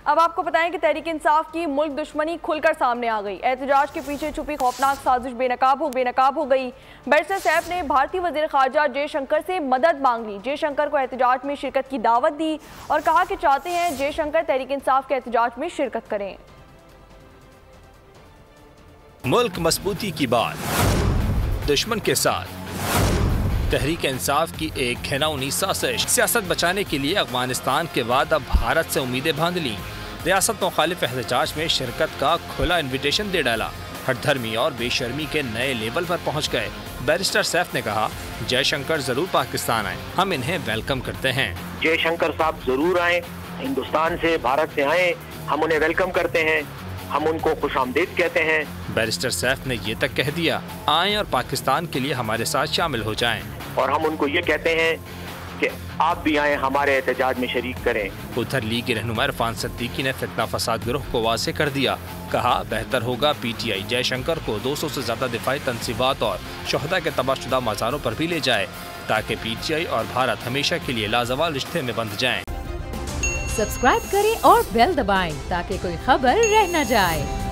अब आपको बताएं कि तहरीक इंसाफ की मुल्क दुश्मनी खुलकर सामने आ गई। एहतजाज के पीछे छुपी खौफनाक साजिश बेनकाब हो गई। बैरिस्टर सैफ ने भारतीय वज़ीर ख़ारजा जयशंकर से मदद मांग ली। जयशंकर को एहतजाज में शिरकत की दावत दी और कहा कि चाहते हैं जयशंकर तहरीक इंसाफ के एहतजाज में शिरकत करें। मुल्क मजबूती की बात, दुश्मन के साथ तहरीक इंसाफ की एक घिनौनी साजिश। सियासत बचाने के लिए अफगानिस्तान के बाद अब भारत से उम्मीदें बांध ली। रियासत मुखालिफ एहतजाज में शिरकत का खुला इन्विटेशन दे डाला। हठधर्मी और बेशर्मी के नए लेवल पर पहुंच गए। बैरिस्टर सैफ ने कहा, जयशंकर जरूर पाकिस्तान आए, हम इन्हें वेलकम करते हैं। जयशंकर साहब जरूर आए, हिंदुस्तान से, भारत से आए, हम उन्हें वेलकम करते हैं, हम उनको खुशामदीद कहते हैं। बैरिस्टर सैफ ने ये तक कह दिया, आएं और पाकिस्तान के लिए हमारे साथ शामिल हो जाएं। और हम उनको ये कहते हैं कि आप भी आएं, हमारे एहतजाज में शरीक करें। उधर लीग के रहनुमा इरफान सिद्दीकी ने फितना फसाद गिरोह को वाज़े कर दिया। कहा, बेहतर होगा PTI जयशंकर को 200 से ज्यादा दिफाई तंसीबात और शोहदा के तबाहशुदा मज़ारों पर भी ले जाए, ताकि PTI और भारत हमेशा के लिए लाजवाल रिश्ते में बंध जाएं। सब्सक्राइब करें और बेल दबाएं ताकि कोई खबर रह न जाए।